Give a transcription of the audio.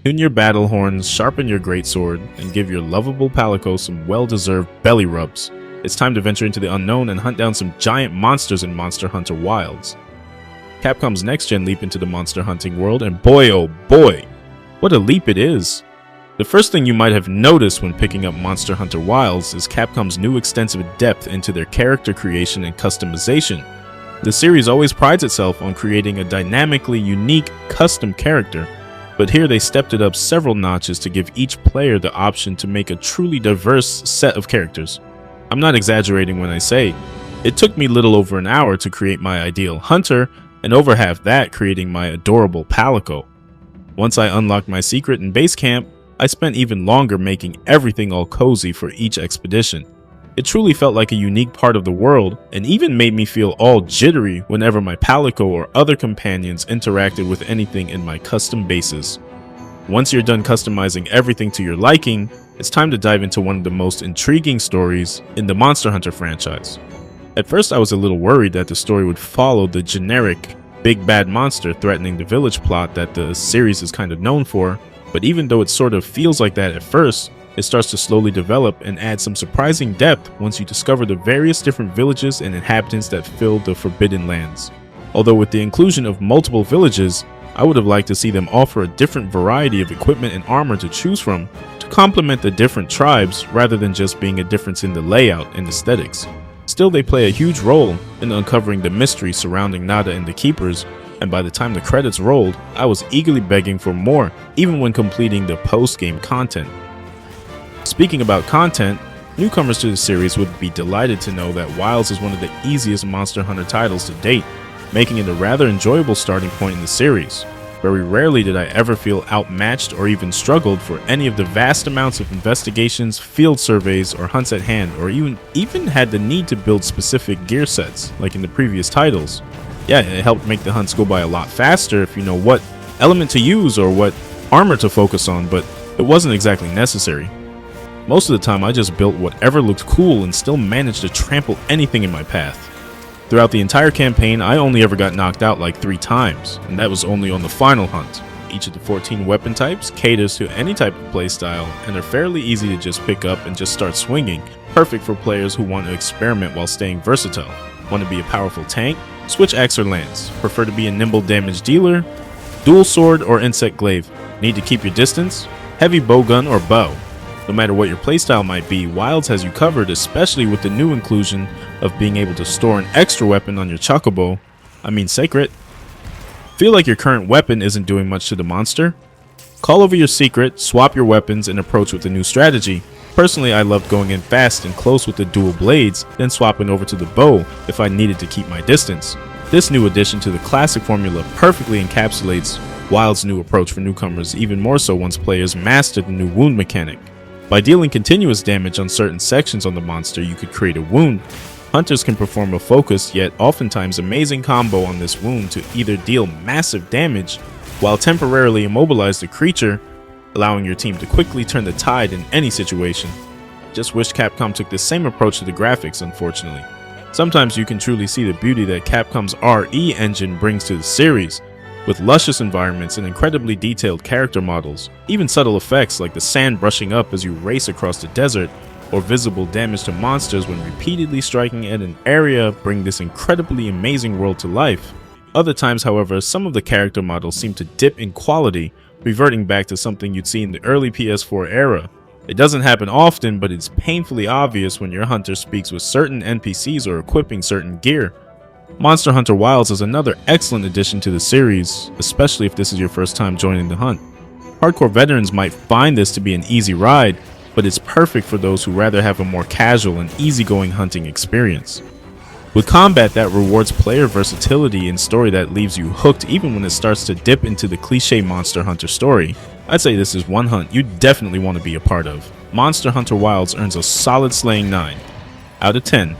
Tune your battle horns, sharpen your greatsword, and give your lovable Palico some well-deserved belly rubs. It's time to venture into the unknown and hunt down some giant monsters in Monster Hunter Wilds. Capcom's next-gen leap into the monster hunting world, and boy oh boy, what a leap it is! The first thing you might have noticed when picking up Monster Hunter Wilds is Capcom's new extensive depth into their character creation and customization. The series always prides itself on creating a dynamically unique, custom character, but here they stepped it up several notches to give each player the option to make a truly diverse set of characters. I'm not exaggerating when I say, it took me little over an hour to create my ideal hunter, and over half that creating my adorable Palico. Once I unlocked my secret in base camp, I spent even longer making everything all cozy for each expedition. It truly felt like a unique part of the world, and even made me feel all jittery whenever my Palico or other companions interacted with anything in my custom bases. Once you're done customizing everything to your liking, it's time to dive into one of the most intriguing stories in the Monster Hunter franchise. At first I was a little worried that the story would follow the generic big bad monster threatening the village plot that the series is kind of known for, but even though it sort of feels like that at first, it starts to slowly develop and add some surprising depth once you discover the various different villages and inhabitants that fill the Forbidden Lands. Although with the inclusion of multiple villages, I would have liked to see them offer a different variety of equipment and armor to choose from to complement the different tribes rather than just being a difference in the layout and aesthetics. Still, they play a huge role in uncovering the mystery surrounding Nada and the Keepers, and by the time the credits rolled, I was eagerly begging for more, even when completing the post-game content. Speaking about content, newcomers to the series would be delighted to know that Wilds is one of the easiest Monster Hunter titles to date, making it a rather enjoyable starting point in the series. Very rarely did I ever feel outmatched or even struggled for any of the vast amounts of investigations, field surveys, or hunts at hand, or even had the need to build specific gear sets, like in the previous titles. Yeah, it helped make the hunts go by a lot faster if you know what element to use or what armor to focus on, but it wasn't exactly necessary. Most of the time I just built whatever looked cool and still managed to trample anything in my path. Throughout the entire campaign, I only ever got knocked out like 3 times, and that was only on the final hunt. Each of the 14 weapon types caters to any type of playstyle, and are fairly easy to just pick up and just start swinging, perfect for players who want to experiment while staying versatile. Want to be a powerful tank? Switch axe or lance. Prefer to be a nimble damage dealer? Dual sword or insect glaive. Need to keep your distance? Heavy bowgun or bow. No matter what your playstyle might be, Wilds has you covered, especially with the new inclusion of being able to store an extra weapon on your secret. Feel like your current weapon isn't doing much to the monster? Call over your secret, swap your weapons, and approach with a new strategy. Personally, I loved going in fast and close with the dual blades, then swapping over to the bow if I needed to keep my distance. This new addition to the classic formula perfectly encapsulates Wilds' new approach for newcomers, even more so once players master the new wound mechanic. By dealing continuous damage on certain sections on the monster, you could create a wound. Hunters can perform a focused yet oftentimes amazing combo on this wound to either deal massive damage while temporarily immobilize the creature, allowing your team to quickly turn the tide in any situation. Just wish Capcom took the same approach to the graphics, unfortunately. Sometimes you can truly see the beauty that Capcom's RE engine brings to the series, with luscious environments and incredibly detailed character models. Even subtle effects like the sand brushing up as you race across the desert, or visible damage to monsters when repeatedly striking at an area bring this incredibly amazing world to life. Other times, however, some of the character models seem to dip in quality, reverting back to something you'd see in the early PS4 era. It doesn't happen often, but it's painfully obvious when your hunter speaks with certain NPCs or equipping certain gear. Monster Hunter Wilds is another excellent addition to the series, especially if this is your first time joining the hunt. Hardcore veterans might find this to be an easy ride, but it's perfect for those who rather have a more casual and easygoing hunting experience. With combat that rewards player versatility and story that leaves you hooked even when it starts to dip into the cliche Monster Hunter story, I'd say this is one hunt you definitely want to be a part of. Monster Hunter Wilds earns a solid slaying 9 out of 10.